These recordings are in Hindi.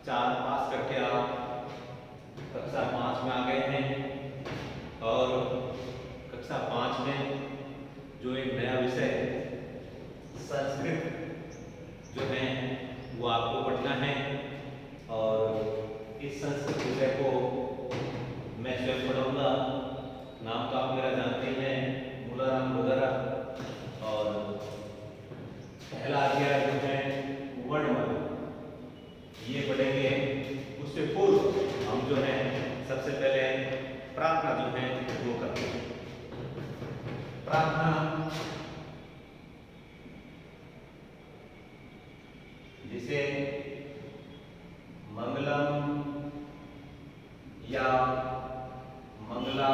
4 पास करके आप कक्षा 5 में आ गए हैं और कक्षा 5 में जो एक नया विषय संस्कृत जो है वो आपको पढ़ना है और इस संस्कृत विषय को मैं स्वयं पढ़ाऊंगा। नाम तो आप मेरा जानते ही हैं, मूलाराम वगैरह। और पहला अध्याय जो है वर्णमाला ये पढ़ेंगे। उससे पूर्व हम जो है सबसे पहले प्रार्थना जो है वो करते हैं। प्रार्थना जिसे मंगलम या मंगला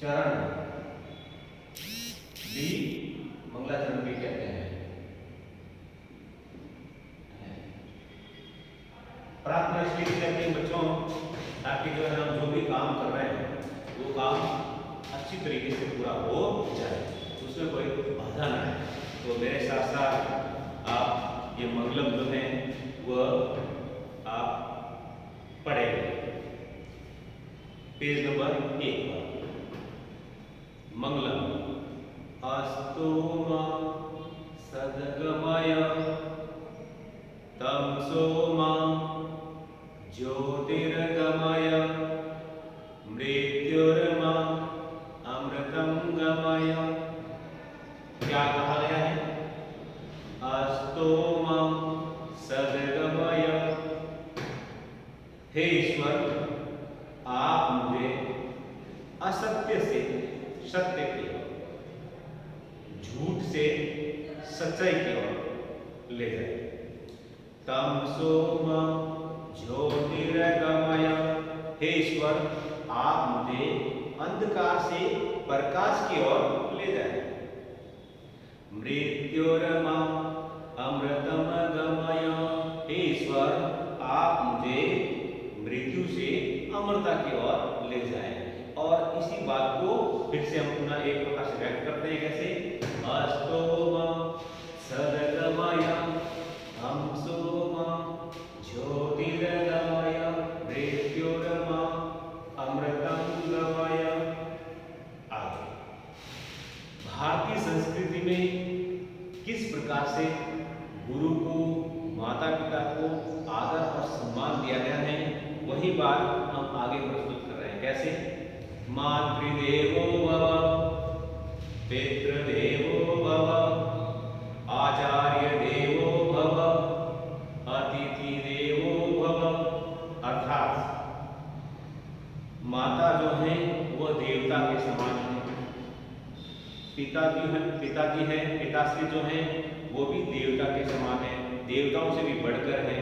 चरण भी मंगलाचरण भी कहते हैं। प्रार्थना इसलिए कहते हैं बच्चों, ताकि जो है हम जो भी काम कर रहे हैं वो काम अच्छी तरीके से पूरा हो जाए, उसमें कोई बाधा ना आए। तो मेरे साथ साथ आप ये मंगलम जो है वह आप पढ़ेंगे। पेज नंबर 1 पर मंगलम अस्तु मा सद्गमय तमसो मा ज्योतिर्गमय मृत्युर्मा अमृतं गमय। क्या कहा गया है? अस्तु मा सद्गमय, हे ईश्वर आप मुझे असत्य से सत्य की ओर, झूठ से सच्चाई की ओर ले जाए। तमसो मा ज्योतिर्गमय, हे ईश्वर आप मुझे अंधकार से प्रकाश की ओर ले जाए। मृत्युर्मा अमृतम गमय, हे ईश्वर आप मुझे मृत्यु से अमरता की ओर ले जाए। और इसी बात को फिर से हम पुनः एक प्रकार से व्यक्त करते हैं। कैसे? अस्तोमा सद्गमय हमसोमा ज्योतिर्गमय मृत्युर्मा अमृतं गमय। आगे भारतीय संस्कृति में किस प्रकार से गुरु को, माता पिता को आदर और सम्मान दिया गया है, वही बात हम आगे प्रस्तुत कर रहे हैं। कैसे? मातृदेवो भव, पितृदेवो भव, आचार्य देवो भव, अतिथि देवो भव। अर्थात माता जो है वो देवता के समान है, पिताजी है, पिताश्री जो है वो भी देवता के समान है, देवताओं से भी बढ़कर है।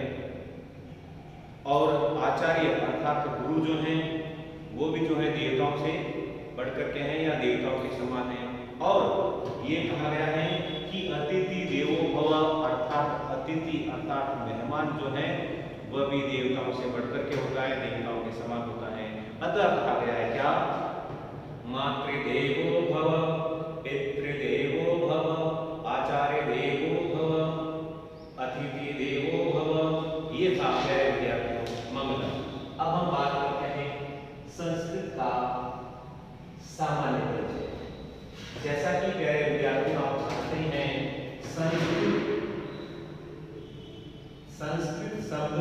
और आचार्य अर्थात गुरु जो हैं वो भी जो है देवताओं से बढ़कर के हैं या देवताओं के समान है। और ये कहा गया है कि अतिथि देवो भव, अर्थात अतिथि अर्थात मेहमान जो है वह भी देवताओं से बढ़कर के होता है, देवताओं के समान होता है। अतः कहा गया है क्या? मातृदेवो भव, पितृदेवो भव, आचार्य देवो भव, अतिथि देवो भव। ये था प्यारे विद्यार्थियों मंगलम। अब हम बात करते हैं संस्कृत का सामान्य परिचय। जैसा कि प्यारे विद्यार्थियों आप जानते हैं, संस्कृत शब्द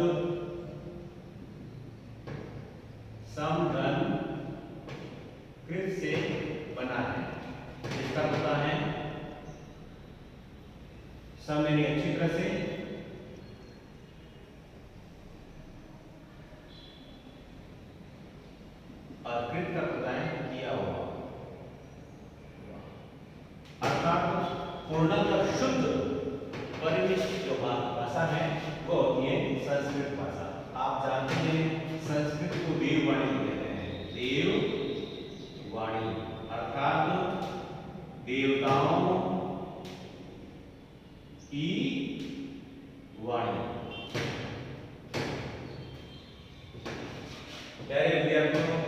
समधन कृत से बना है, जिसका पता है सम यानी अच्छी तरह से, और कृत का पता है किया हुआ, अर्थात पूर्णतः शुद्ध परिनिष्ठ जो भाषा है वो होती है संस्कृत भाषा। आप जानते हैं संस्कृत को देववाणी कहते हैं। देववाणी अर्थात देवताओं की वाणी। प्यारे विद्यार्थियों,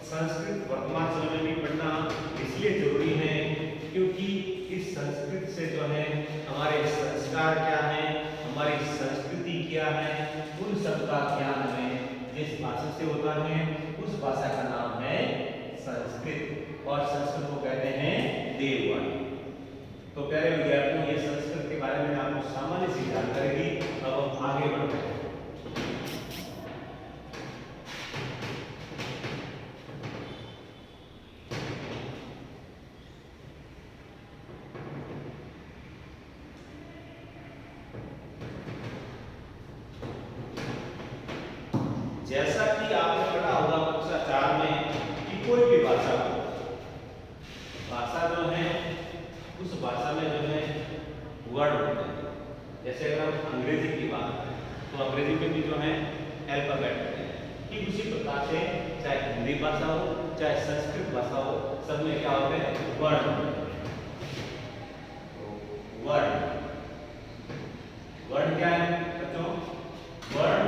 संस्कृत वर्तमान समय में भी पढ़ना इसलिए जरूरी है क्योंकि इस संस्कृत से जो है हमारे संस्कार क्या है, हमारी क्या है, उन शब्द का ज्ञान हमें जिस भाषा से होता है उस भाषा का नाम है संस्कृत, और संस्कृत को कहते हैं देववाणी। तो प्यारे विद्यार्थियों, ये संस्कृत के बारे में आपको सामान्य सी जानकारी दी। अब हम आगे बढ़ते हैं। जैसा कि आपने पढ़ा होगा कक्षा 4 में कि कोई भी भाषा जो है उस भाषा में जो है वर्ड होते हैं। जैसे अगर हम अंग्रेजी की बात करें तो अंग्रेजी में भी जो है अल्फाबेट होते हैं। ठीक उसी प्रकार से चाहे हिंदी भाषा हो चाहे संस्कृत भाषा हो, सब में क्या होते हैं, वर्ड होते हैं। वर्ड वर्ड क्या है बच्चों? वर्ड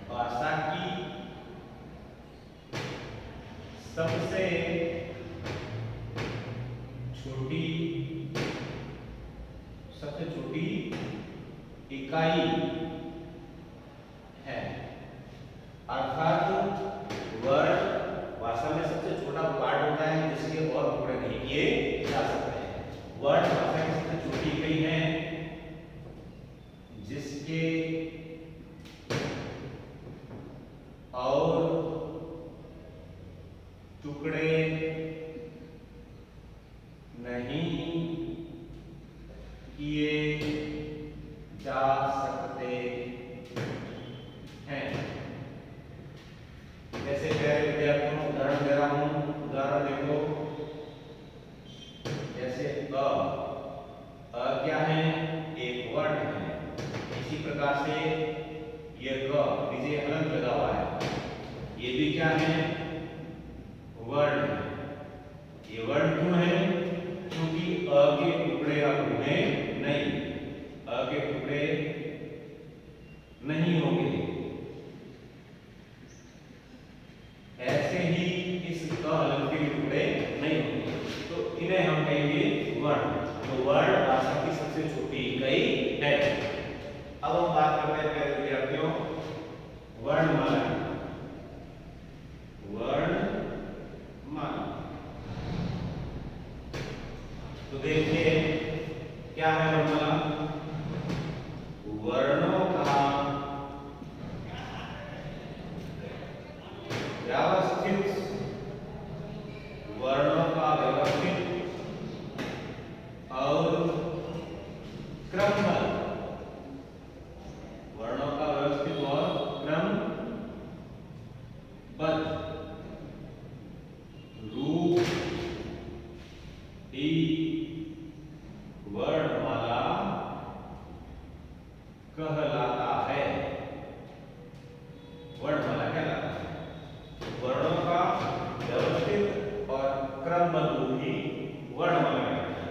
भाषा की सबसे छोटी इकाई है। अर्थात वर्ड भाषा में सबसे छोटा पार्ट होता है जिसके और टुकड़े नहीं किए जा सकते हैं। वर्ड भाषा की सबसे छोटी इकाई है जिसके और टुकड़े नहीं किए जा सकते हैं। जैसे प्यारे विद्यार्थियों उदाहरण दे रहा हूं, उदाहरण देखो। जैसे अ क्या है, एक वर्ड है। इसी प्रकार से ये ग नीचे अलग लगा हुआ है, ये भी क्या है, वर्ड है। ये वर्ड क्यों है? क्योंकि अ के टुकड़े अब होंगे नहीं, अ के टुकड़े नहीं होंगे। ऐसे ही इस क अलग के टुकड़े नहीं होंगे, तो इन्हें हम कहेंगे वर्ड। तो वर्ड भाषा की सबसे छोटी इकाई है। अब हम बात करते हैं प्यारे विद्यार्थियों वर्णमाला। वर्णमाला तो देखिए क्या है वर्णमाला? वर्णों का व्यवस्थित और क्रमबद्ध, वर्णों का व्यवस्थित और क्रमबद्ध रूप ही वर्णमाला कहलाता है। वर्णमाला कहलाता है वर्णों का व्यवस्थित और क्रमबद्ध रूप ही वर्णमाला कहलाता है।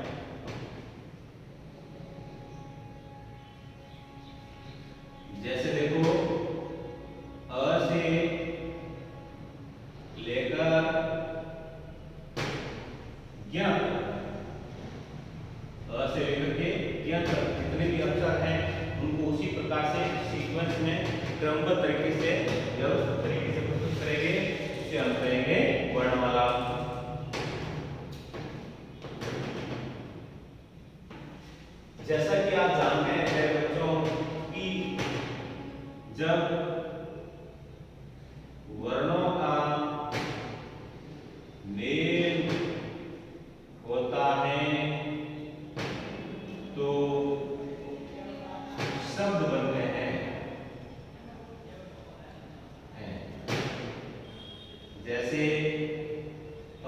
जैसे देखो अ से लेकर ज्ञ, अ से लेकर के ज्ञ तक जितने भी अक्षर हैं उनको उसी प्रकार से सीक्वेंस में क्रमबद्ध तरीके से व्यवस्थित तरीके से प्रस्तुत करेंगे, उसे हम कहेंगे वर्णमाला। जैसा कि आप जानते हैं बच्चों कि जब वर्णों का मेल होता है तो शब्द बनते हैं। जैसे अ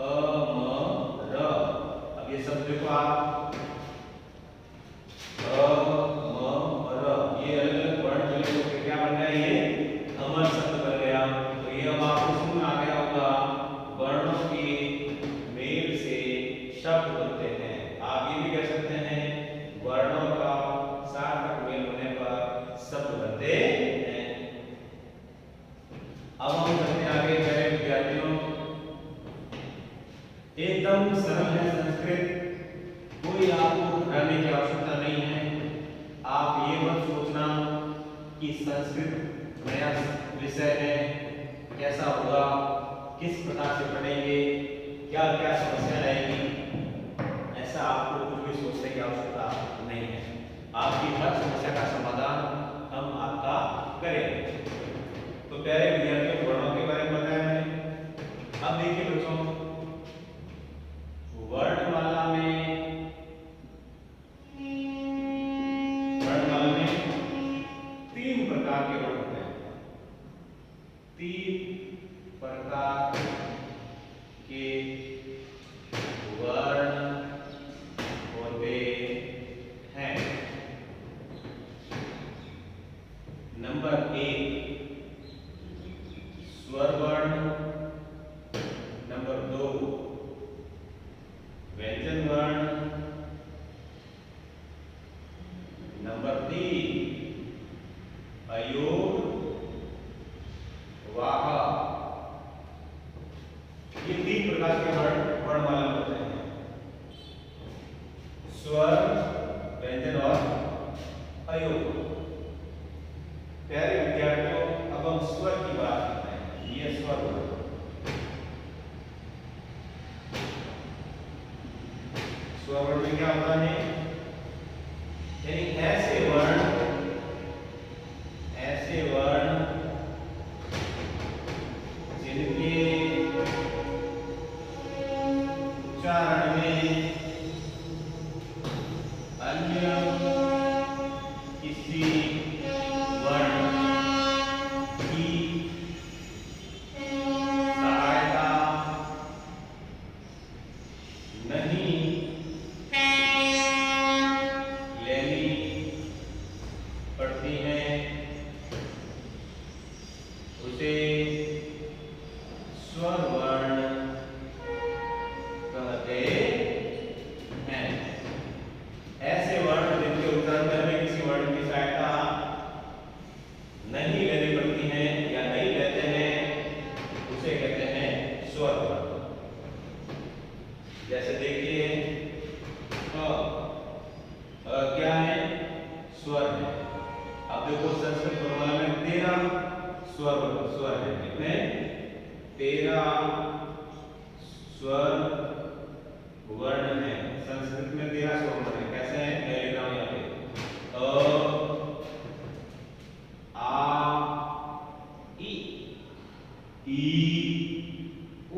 म र, अब ये शब्द देखो आप, अ म र, ये अलग अलग वर्ण मिले तो क्या बन गया? ये संस्कृत नया विषय है, कैसा होगा, किस प्रकार से पढ़ेंगे, क्या क्या समस्या आएगी, ऐसा आपको कुछ भी सोचने की आवश्यकता नहीं है। आपकी हर समस्या का समाधान हम आपका करेंगे। तो प्यारे विद्यार्थियों, वर्णों के बारे में बताया मैंने। अब देखिए बच्चों, वर्णमाला में तीन प्रकार के वर्ण होते हैं। तीन प्रकार के वर्ण होते हैं। नंबर 1 स्वर वर्ण, नंबर 2 व्यंजन वर्ण, नंबर 3 अयोग वाह। ये तीन प्रकार के वर्णमाला में होते हैं, स्वर, व्यंजन और अयोग। प्यारे विद्यार्थियों, अब हम स्वर की बात करते हैं। ये स्वर वर्ण, स्वर वर्ण में क्या होता है, यानी ऐसे वर्ण जिनके उच्चारण में अन्य किसी वर्ण की सहायता नहीं लेनी पड़ती है, उसे स्वर वर्ण कहते हैं। ऐसे वर्ण जिनके उच्चारण में किसी वर्ण की सहायता नहीं लेनी पड़ती है या नहीं लेते हैं, उसे कहते हैं स्वर वर्ण। जैसे देखिए, क्या है, स्वर है। अब देखो संस्कृत वर्णमाला में 13 स्वर है। कितने? 13 स्वर वर्ण है। संस्कृत में 13 स्वर वर्ण है। कैसे हैं? मैं लिख रहा हूं यहाँ पे, अ, आ, ई, उ,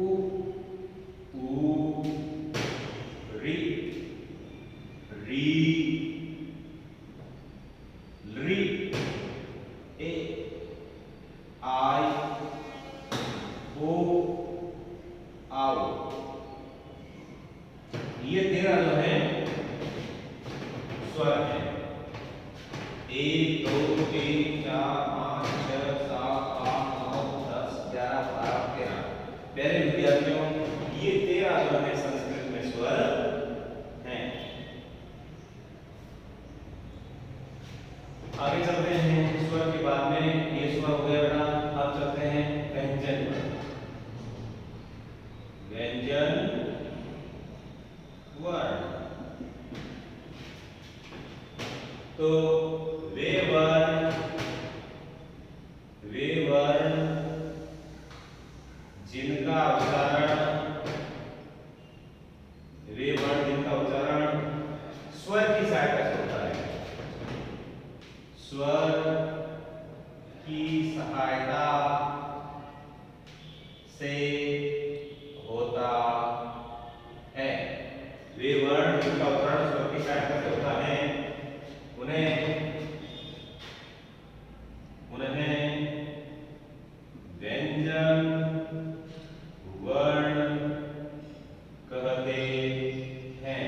री, री, ए, आई, ओ, आओ। ये 13 जो है स्वर है। 1 2 3 4 5 6 7 8 9 10 11 12 13। प्यारे विद्यार्थियों, ये 13 जो है संस्कृत में स्वर हैं। आगे चलते हैं स्वर के बाद में। ये स्वर हो गया बेटा। अब चलते हैं व्यंजन वर्ण। व्यंजन वर्ण, तो वे वर्ण जिनका उच्चारण स्वर की सहायता से होता है, स्वर की सहायता से होता है। वे वर्ण जिनका उच्चारण स्वर की सहायता से होता है, उन्हें व्यंजन वर्ण कहते हैं।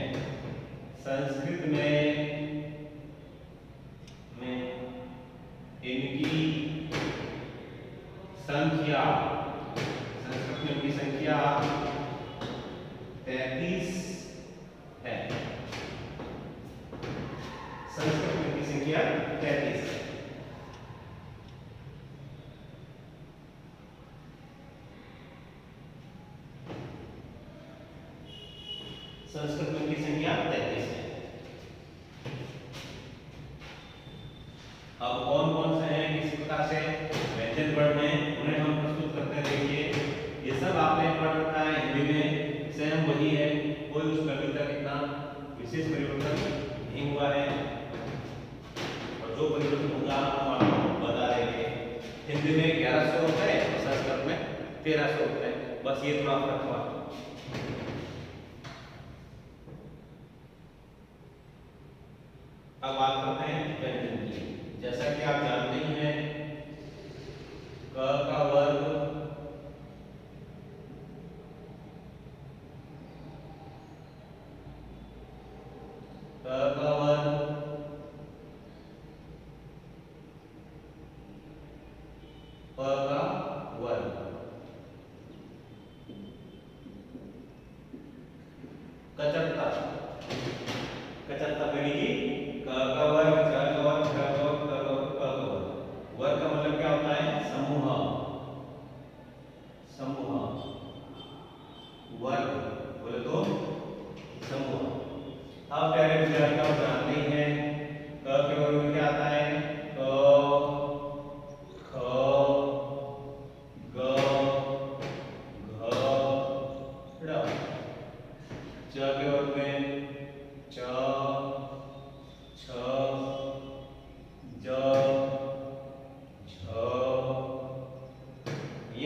संस्कृत में इनकी संख्या 33 है। संस्कृत में इनकी संख्या 33 है। संस्कृत में की संख्या 33 है। अब कौन कौन से हैं, किस प्रकार से व्यंजन वर्ण हैं, उन्हें हम प्रस्तुत करते हैं। देखिए ये सब आपने पढ़ रखा है हिंदी में, सेम वही है, कोई उसमें अभी तक इतना विशेष परिवर्तन नहीं हुआ है, और जो परिवर्तन होगा हम आपको बता देंगे। हिंदी में 1100 होता है और संस्कृत में 1300 होता है, बस ये थोड़ा फर्क हुआ। अब बात करते हैं व्यंजन की। जैसा कि आप जानते ही हैं, क का वर्ग क का वर्ग प का वर्ग कचत्ता कचत्ता यानी कि क का वर्ग, च का वर्ग, ख का वर्ग, क का वर्ग, प का वर्ग। वर्ग का मतलब क्या होता है? समूह, समूह, वर्ग बोले तो समूह। अब प्यारे विद्यार्थी आप जानते ही हैं क के वर्ग में क्या आता है? क, ख, ग, घ, ड़। च के वर्ग में च, छ, ज, झ, य।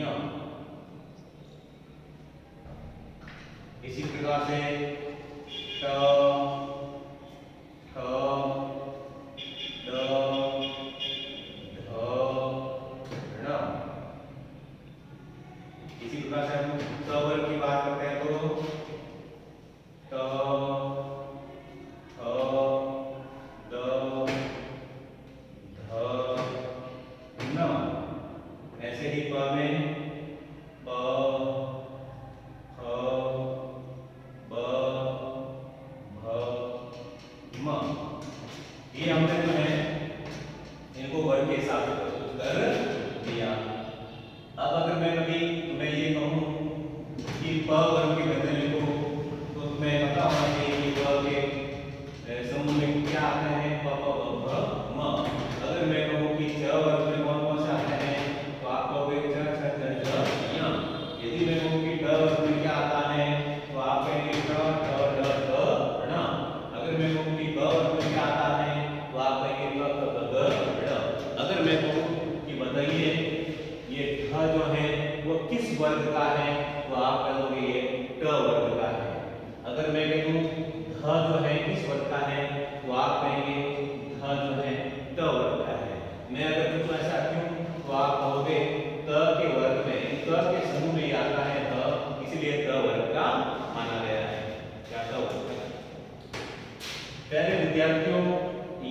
इसी प्रकार से ट, ठ, ड, ढ, ण। इसी प्रकार से हम ट वर्ग की बात करते हैं तो ट, ठ, ड, ध, न। ऐसे ही प में प, फ, ब, भ, म। ये हमने जो है इनको वर्ग के हिसाब से प्रस्तुत कर दिया। अब अगर मैं कभी तुम्हें ये कहूं कि प वर्ग के व्यंजन लिखो, तो तुम्हें पता होना चाहिए कि प के समूह में क्या आते हैं? प, प, ब, भ, म। अगर मैं कहूं कि च वर्ग में कौन कौन से आते हैं, तो आप कहोगे च, छ, ज, झ, ञ। यदि मैं कहूं कि ड वर्ग में क्या आता है, तो आप कहेंगे ट, ठ, ड, ढ, ण। अगर मैं कहूं कि ब वर्ग में क्या आता है, तो आप कहेंगे क, ख, ग, घ, ड़। अगर मैं कहूं कि बताइए ये ठ जो है वो किस वर्ग का है, तो आप कहोगे ये ट वर्ग का है। अगर मैं कह दूं ध जो है किस वर्ग का है, तो आप कहेंगे ध जो है ट वर्ग का है। मैं अगर पूछूं ऐसा क्यों, तो आप कहोगे त के वर्ग में, क के समूह में आता है ध, इसलिए ट वर्ग का माना गया है। क्या ट वर्ग का? प्यारे विद्यार्थियों,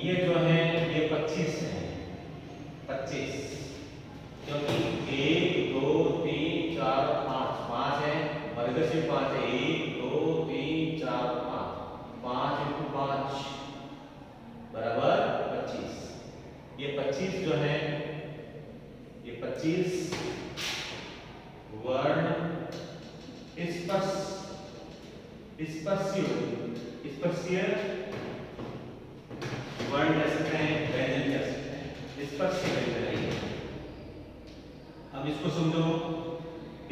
ये जो है ये 25 है, 25, क्योंकि 1 2 3 4 5 5 है, वर्ग से 5 है, 1 2 3 4 5, 5 × 5 बराबर 25। ये 25 जो है, ये 25 वर्ण स्पर्शीय वर्ण कह सकते हैं, व्यंजन कह सकते हैं, स्पर्शीय व्यंजन है। अब इसको समझो,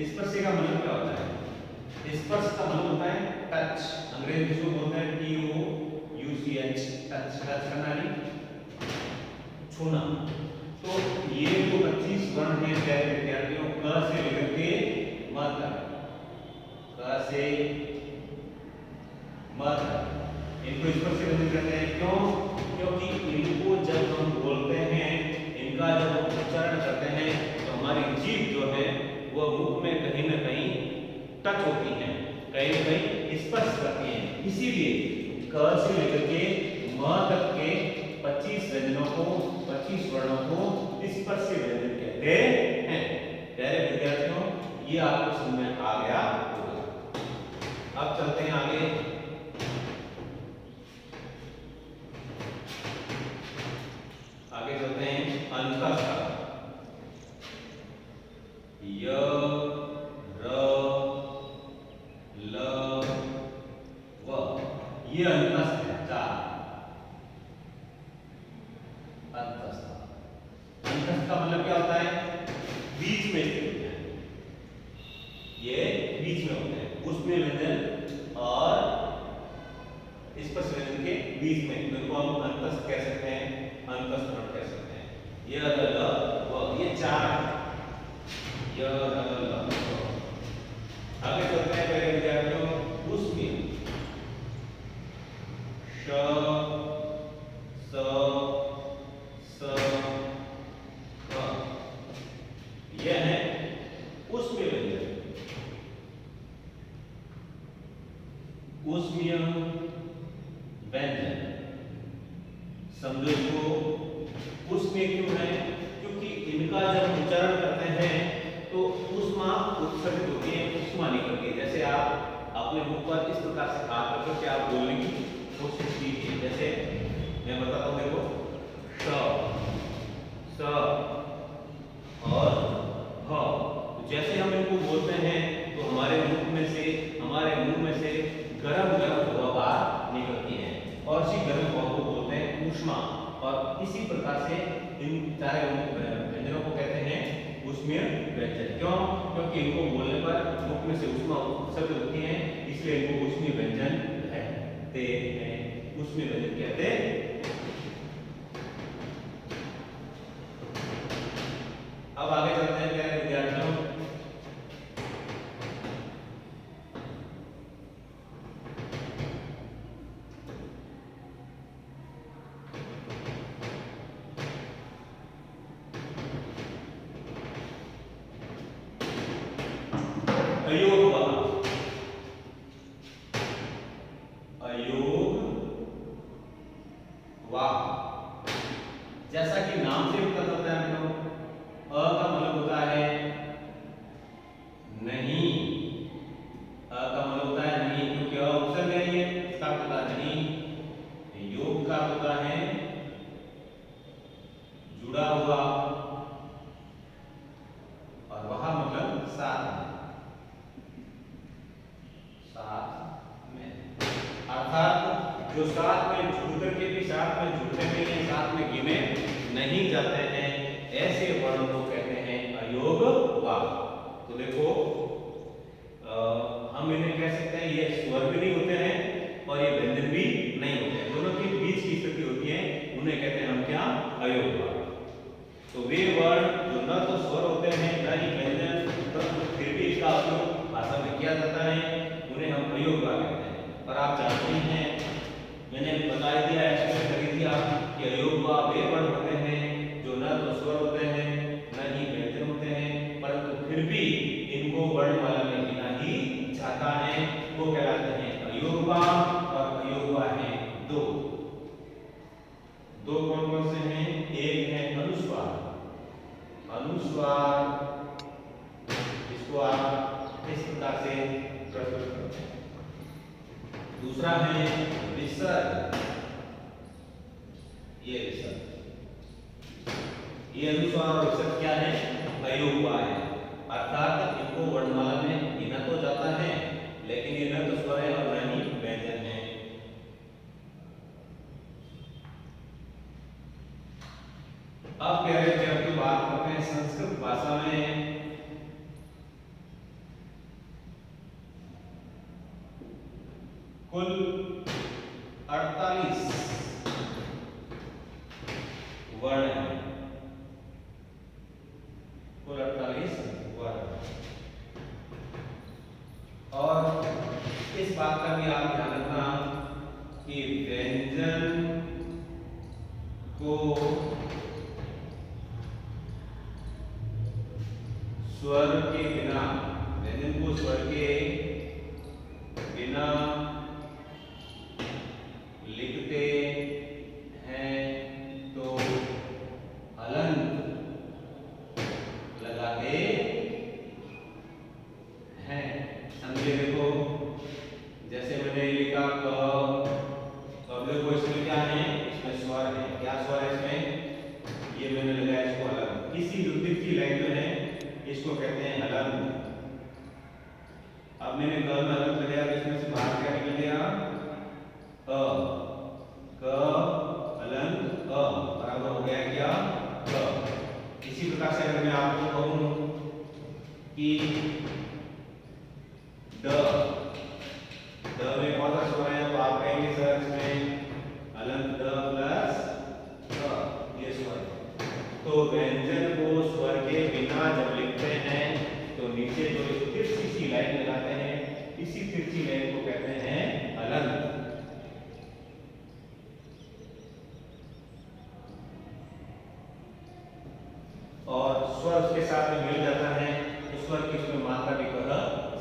स्पर्श का मतलब क्या होता है? स्पर्श का मतलब होता है टच, अंग्रेजी में बोलते हैं TOUCH, टच, टच करना नहीं, छूना। तो ये जो 25 वर्ण हैं प्यारे विद्यार्थियों, क से लेकर के म तक, क से म तक, इनको स्पर्श व्यंजन कहते हैं। क्यों? क्योंकि इनको जब हम बोलते हैं, इनका जब हम उच्चारण करते हैं, तो हमारी जीभ जो है वो मुख में कहीं ना कहीं टच होती है, कहीं ना कहीं स्पर्श करती है। इसीलिए क से लेकर के म तक के 25 व्यंजनों को, 25 वर्णों को स्पर्शीय व्यंजन कहते हैं। प्यारे विद्यार्थियों, ये आपको समझ में आ गया होगा। अब चलते हैं आगे। आगे चलते हैं अंतस्थ। य, र, ल, व, ये अंतस्थ है, चार अंतस्थ। अंतस्थ का मतलब क्या होता है? बीच में स्थित होते हैं, ये बीच में होते हैं ऊष्मीय व्यंजन और स्पर्श व्यंजन के बीच में, तो इनको हम अंतस्थ कह सकते हैं, अंतस्थ वर्ण कह सकते हैं। ये ये चार ये आगे चलते हैं प्यारे विद्यार्थियों, ऊष्मीय श स स क, यह है ऊष्मीय व्यंजन। ऊष्मीय व्यंजन समझो इसको ऊष्मीय क्यों है? क्योंकि इनका जब उच्चारण करते हैं तो ऊष्मा उत्सर्जित होती है, ऊष्मा निकलती है। जैसे आप अपने मुख पर इस प्रकार से हाथ रख के आप बोलने की कोशिश कीजिए। जैसे मैं बताता हूँ, देखो स और ह, तो जैसे हम इनको बोलते हैं तो हमारे मुंह में से गरम गरम हवा बाहर निकलती है और इसी गर्म हवा को बोलते हैं ऊष्मा। और इसी प्रकार से इन चार व्यंजनों को कहते हैं ऊष्मीय व्यंजन। क्यों? क्योंकि इनको बोलने पर मुख में से ऊष्मा उत्सर्जित होती है, इसलिए इनको ऊष्मीय व्यंजन कहते हैं, ऊष्मीय व्यंजन कहते हैं। अब आगे चलते हैं प्यारे विद्यार्थियों, अयोग वाह। जैसा कि नाम से पता चलता है हम लोग, अ का मतलब होता है नहीं, अ का मतलब होता है नहीं, क्योंकि अ उपसर्ग है, ये इसका होता है नहीं। योग का होता है जुड़ा हुआ, और वह मतलब साथ में, अर्थात जो साथ में जुड़ करके भी साथ में जुड़ने के लिए साथ में गिने नहीं जाते हैं, ऐसे वर्णों को कहते हैं अयोग वाक्। तो देखो हम इन्हें कह सकते हैं ये स्वर भी नहीं होते हैं और ये व्यंजन भी नहीं होते हैं, दोनों के बीच की स्थिति होती है, उन्हें कहते हैं हम क्या? अयोग वाक्। तो वे वर्ण जो न तो स्वर होते हैं न ही व्यंजन, परंतु फिर भी इसका उपयोग भाषा में किया जाता है, उन्हें हम अयोग वाक् कहते हैं। और आप जानते हैं, मैंने बता दिया, एक्सप्लेन कर दिया कि अयोग वाक् वे वर्ण होते हैं जो न तो स्वर होते हैं न ही व्यंजन होते हैं, परंतु फिर भी इनको वर्णमाला में गिना ही जाता है, वो कहलाते हैं अयोग वाक्। और अयोग वाक् हैं दो कौन कौन से हैं? एक है अनुस्वार, इसको आप इस प्रकार से प्रस्तुत करते हैं। दूसरा है विसर्ग, ये विसर्ग, ये अनुस्वार और विसर्ग क्या है? अयोग वाक् है, अर्थात इनको वर्णमाला में गिना तो जाता है लेकिन ये न तो स्वर है और न ही व्यंजन है। अब प्यारे विद्यार्थियों बात करते हैं संस्कृत भाषा में कुल 48 वर्ण हैं, कुल 48 वर्ण। और इस बात का भी आप ध्यान रखना कि व्यंजन को स्वर के बिना, व्यंजन को स्वर के बिना लिखते हैं तो हलंत लगाते हैं। समझे? देखो जैसे मैंने लिखा क, अब देखो इसमें क्या है? इसमें स्वर है, क्या स्वर है इसमें? ये मैंने लगाया इसको हलंत। किसी उद्दीप की लाइन जो है इसको कहते हैं हलंत। अब मैंने क में हलंत लगाया तो इसमें से बाहर क्या निकल गया? अ, क हलंत अ बराबर हो गया क्या? क। इसी कि द में कौन सा स्वर है, तो आप कहेंगे सर इसमें हलंत द प्लस ये स्वर है। तो व्यंजन को स्वर के बिना जब लिखते हैं तो नीचे जो तिरछी सी लाइन लगाते हैं, इसी तिरछी लाइन को कहते हैं हलंत। और स्वर उसके साथ में मिल जाता है तो स्वर की उसमें मात्रा भी कह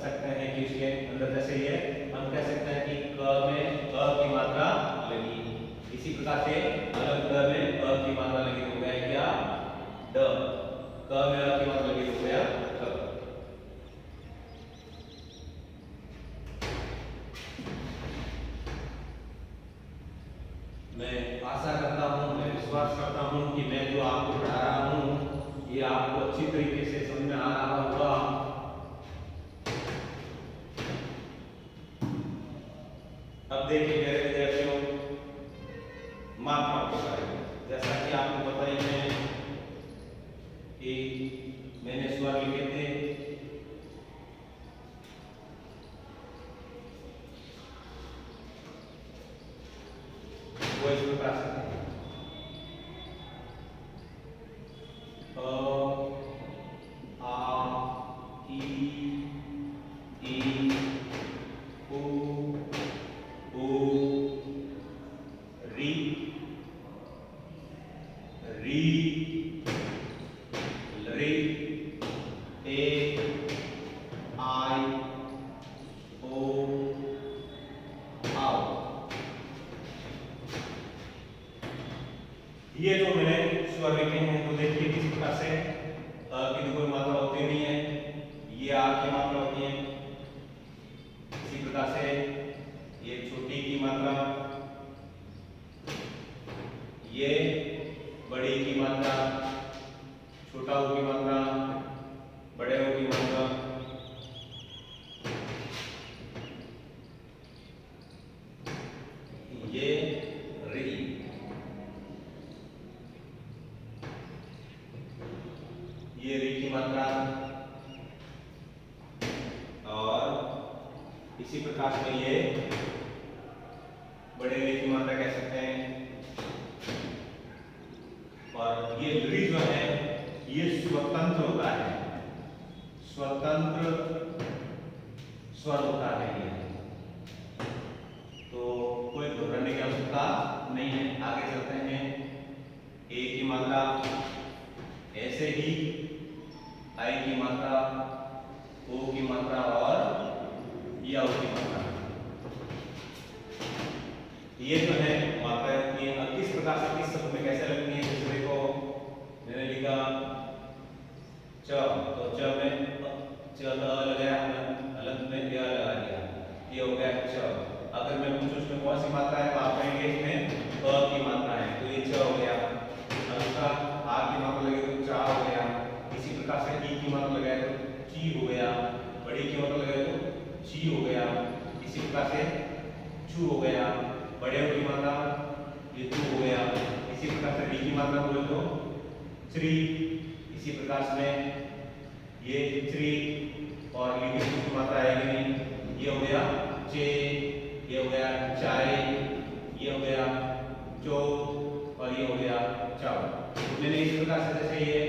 सकते हैं कि उसके अंदर, जैसे ये हम कह सकते हैं कि क में क की मात्रा लगी, इसी प्रकार से अलग द में क की मात्रा लगी तो गया क्या ड, क में अ की मात्रा लगी तो गया क। मैं आशा करता हूं, मैं विश्वास करता हूं कि मैं जो आपको पढ़ा रहा हूं ये आपको अच्छी तरीके से समझ में आ रहा होगा। अब देखिए मेरे विद्यार्थियों, मात्राओं के बारे में, जैसा कि आपको पता ही है कि मैंने स्वर लिखे थे, वो इस प्रकार से ये जो मैंने स्वर लिखे हैं तो देखिए किस प्रकार से की कोई मात्रा होती नहीं है, ये आ की मात्रा होती है, इसी प्रकार से ये छोटी की मात्रा, ये बड़ी की मात्रा, छोटा ऊ की मात्रा, बड़े ऊ की मात्रा, ये री, ये री की मात्रा, और इसी प्रकार से ये बड़े री की मात्रा कह सकते हैं। और ये री जो है ये स्वतंत्र होता है, स्वतंत्र स्वर होता है ये, तो कोई घबराने की आवश्यकता नहीं है। आगे चलते हैं, ए की मात्रा ऐसे ही, आई की मात्रा, ओ की मात्रा और या की मात्रा, ये जो है मात्रा ये किस प्रकार से किस शब्द में कैसे लगनी है। जैसे देखो मैंने लिखा च, तो च में च लगाया, हलंत में या लगा दिया, ये हो गया च। अगर मैं पूछूं उसमें कौन सी मात्रा है तो आप कहेंगे इसमें अ की मात्रा है, तो ये च हो गया। उसका आ की मात्रा लगे तो चा हो गया, इसी प्रकार से ई की मात्रा लगाए तो ची हो गया, बड़ी की मात्रा लगाए तो ची हो गया, इसी प्रकार से चू हो गया, बड़े की मात्रा ये चू हो गया, इसी प्रकार से डी की मात्रा बोले तो श्री, इसी प्रकार से ये श्री, और लिखित की मात्रा आएगी नहीं, ये हो गया चे, ये हो गया चाय, ये हो गया चो, और ये हो गया चाव। मैंने इस प्रकार से जैसे ये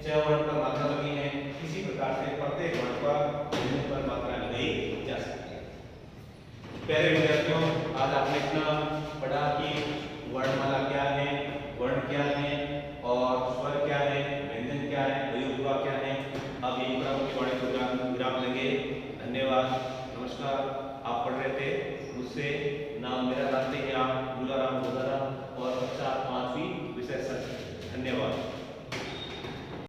च वर्ण पर मात्रा लगी है, इसी प्रकार से प्रत्येक वर्ण पर मात्रा लगाई जा सकती है। प्यारे विद्यार्थियों, आज आपने इतना पढ़ा कि वर्णमाला क्या है, वर्ण क्या है, और स्वर क्या है, व्यंजन क्या है, प्रयोगवा क्या है। अब यही पर हम वाणी विराम लेंगे। धन्यवाद, नमस्कार। आप पढ़ रहे थे मुझसे, नाम मेरा जानते हैं आप, गुलाराम गोदारा, और कक्षा 5वीं विषय संस्कृत। धन्यवाद।